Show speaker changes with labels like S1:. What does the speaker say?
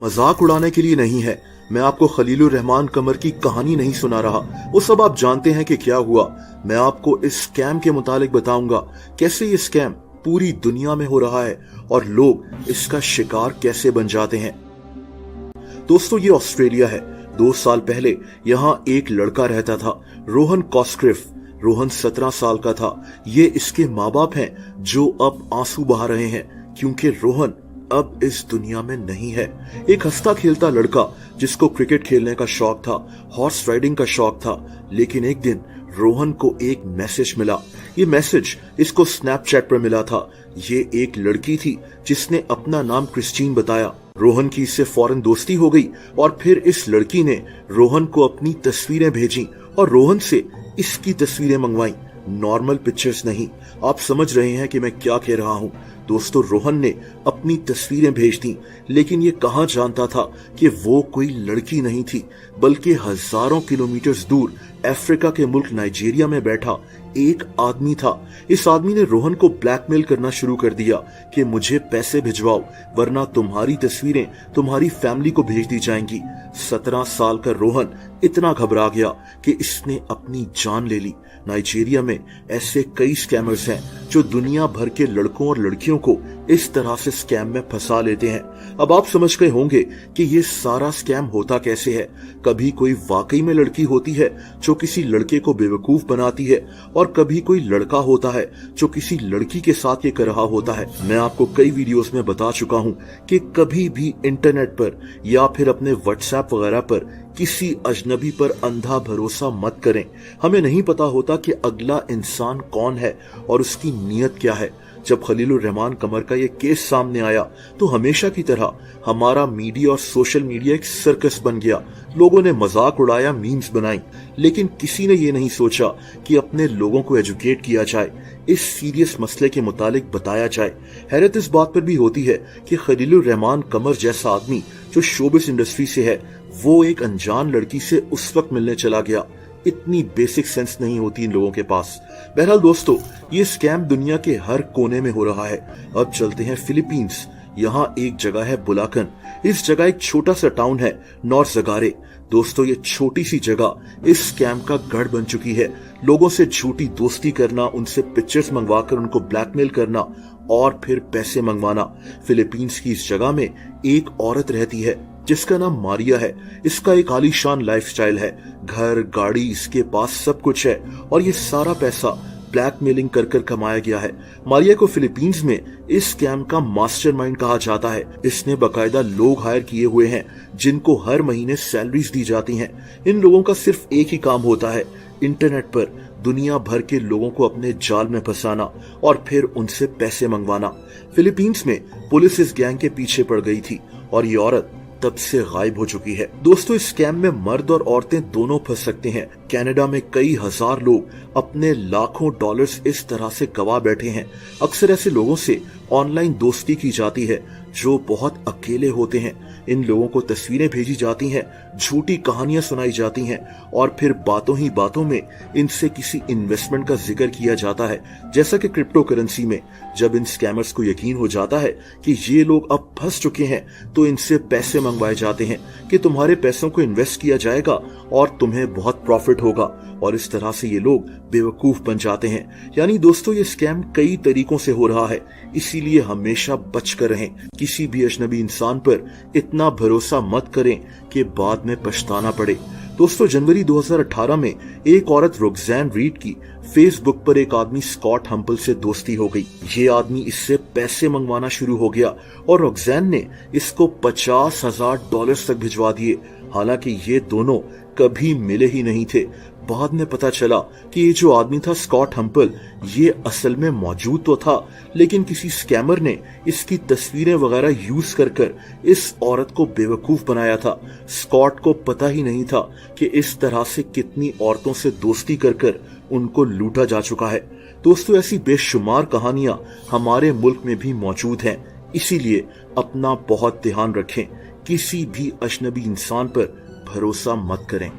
S1: मजाक उड़ाने के लिए नहीं है। मैं आपको खलीलुर रहमान कमर की कहानी नहीं सुना रहा। वो सब आप जानते हैं कि क्या हुआ। मैं आपको इस स्कैम के मुतालिक बताऊंगा, कैसे ये स्कैम पूरी दुनिया में हो रहा है और लोग इसका शिकार कैसे बन जाते हैं। दोस्तों, ये ऑस्ट्रेलिया है। 2 साल पहले यहाँ एक लड़का रहता था, रोहन कॉस्क्रिफ। रोहन 17 साल का था। ये इसके माँ बाप हैं जो अब आंसू बहा रहे हैं, क्योंकि रोहन अब इस दुनिया में नहीं है। एक हंसता खेलता लड़का जिसको क्रिकेट खेलने का शौक था, हॉर्स राइडिंग का शौक था। लेकिन एक दिन रोहन को एक मैसेज मिला। ये मैसेज इसको स्नैपचैट पर मिला था। ये एक लड़की थी जिसने अपना नाम क्रिस्टीन बताया। रोहन की इससे फौरन दोस्ती हो गई और फिर इस लड़की ने रोहन को अपनी तस्वीरें भेजी और रोहन से इसकी तस्वीरें मंगवाई, नॉर्मल पिक्चर्स नहीं। आप समझ रहे हैं कि मैं क्या कह रहा हूँ। दोस्तों, रोहन ने अपनी तस्वीरें भेज दी, लेकिन ये कहाँ जानता था कि वो कोई लड़की नहीं थी, बल्कि हजारों किलोमीटर दूर अफ्रीका के मुल्क नाइजीरिया में बैठा एक आदमी था। इस आदमी ने रोहन को ब्लैकमेल करना शुरू कर दिया कि मुझे पैसे भिजवाओ, वरना तुम्हारी तस्वीरें तुम्हारी फैमिली को भेज दी जाएंगी। 17 साल का रोहन इतना घबरा गया कि इसने अपनी जान ले ली। नाइजीरिया में ऐसे कई स्कैमर्स हैं जो दुनिया भर के लड़कों और लड़कियों को इस तरह से स्कैम में फंसा लेते हैं। अब आप समझ गए होंगे कि ये सारा स्कैम होता कैसे है। कभी कोई वाकई में लड़की होती है जो किसी लड़के को बेवकूफ बनाती है, और कभी कोई लड़का होता है जो किसी लड़की के साथ ये कर रहा होता है। मैं आपको कई वीडियोस में बता चुका हूँ कि कभी भी इंटरनेट पर या फिर अपने व्हाट्सएप वगैरह पर किसी अजनबी पर अंधा भरोसा मत करें। हमें नहीं पता होता कि अगला इंसान कौन है और उसकी नीयत क्या है। जब खलीलुर रहमान कमर का ये केस सामने आया तो हमेशा की तरह हमारा मीडिया और सोशल मीडिया एक सर्कस बन गया। लोगों ने मजाक उड़ाया, मीम्स बनाई, लेकिन किसी ने ये नहीं सोचा कि अपने लोगों को एजुकेट किया जाए, इस सीरियस मसले के मुतालिक बताया जाए। हैरत इस बात पर भी होती है कि खलीलुर रहमान कमर जैसा आदमी जो शोबिस इंडस्ट्री से है, वो एक अनजान लड़की से उस वक्त मिलने चला गया। इतनी बेसिक सेंस नहीं होती इन लोगों के पास। बहरहाल दोस्तों, ये स्कैम दुनिया के हर कोने में हो रहा है। अब चलते हैं फिलीपींस। यहाँ एक जगह है बुलाकन। इस जगह एक छोटा सा टाउन है, नॉर्थ-जगारे। दोस्तों, ये छोटी सी जगह इस स्कैम का गढ़ बन चुकी है। लोगों से झूठी दोस्ती करना, उनसे पिक्चर्स मंगवाकर उनको ब्लैकमेल करना और फिर पैसे मंगवाना। फिलीपींस की इस जगह में एक औरत रहती है जिसका नाम मारिया है। इसका एक आलीशान लाइफस्टाइल है, घर, गाड़ी, इसके पास सब कुछ है, और ये सारा पैसा ब्लैकमेलिंग कर कर कमाया गया है। मारिया को फिलीपींस में इस स्कैम का मास्टरमाइंड कहा जाता है। इसने बकायदा लोग हायर किए हुए हैं जिनको हर महीने सैलरीज दी जाती हैं। इन लोगों का सिर्फ एक ही काम होता है, इंटरनेट पर दुनिया भर के लोगों को अपने जाल में फंसाना और फिर उनसे पैसे मंगवाना। फिलीपींस में पुलिस इस गैंग के पीछे पड़ गई थी और ये औरत तब से गायब हो चुकी है। दोस्तों, इस स्कैम में मर्द और औरतें दोनों फंस सकते हैं। कनाडा में कई हजार लोग अपने लाखों डॉलर्स इस तरह से गवा बैठे हैं। अक्सर ऐसे लोगों से ऑनलाइन दोस्ती की जाती है जो बहुत अकेले होते हैं। इन लोगों को तस्वीरें भेजी जाती हैं, झूठी कहानियां सुनाई जाती हैं और फिर बातों ही बातों में इनसे किसी इन्वेस्टमेंट का जिक्र किया जाता है, जैसा कि क्रिप्टो करेंसी में। जब इन स्कैमर्स को यकीन हो जाता है कि ये लोग अब फंस चुके हैं तो इनसे पैसे मंगवाए जाते हैं कि तुम्हारे पैसों को इन्वेस्ट किया जाएगा और तुम्हें बहुत प्रॉफिट होगा, और इस तरह से ये लोग बेवकूफ बन जाते हैं। यानी दोस्तों, ये स्कैम कई तरीकों से हो रहा है, इसीलिए हमेशा बच कर रहें। किसी भी अजनबी इंसान पर इतना भरोसा मत करें कि बाद में पछताना पड़े। दोस्तों, जनवरी 2018 में एक औरत रोक्सैन रीड की फेसबुक पर एक आदमी स्कॉट हम्पल से दोस्ती हो गई। ये आदमी इससे पैसे मंगवाना शुरू हो गया और रोक्सैन ने इसको $50,000 तक भिजवा दिए। हालांकि ये दोनों कभी मिले ही नहीं थे। बाद में पता चला कि ये जो आदमी था स्कॉट हम्पल, ये असल में मौजूद तो था, लेकिन किसी स्कैमर ने इसकी तस्वीरें वगैरह यूज कर इस औरत को बेवकूफ बनाया था। स्कॉट को पता ही नहीं था कि इस तरह से कितनी औरतों से दोस्ती कर उनको लूटा जा चुका है। दोस्तों, ऐसी बेशुमार कहानियां हमारे मुल्क में भी मौजूद हैं, इसीलिए अपना बहुत ध्यान रखें। किसी भी अजनबी इंसान पर भरोसा मत करें।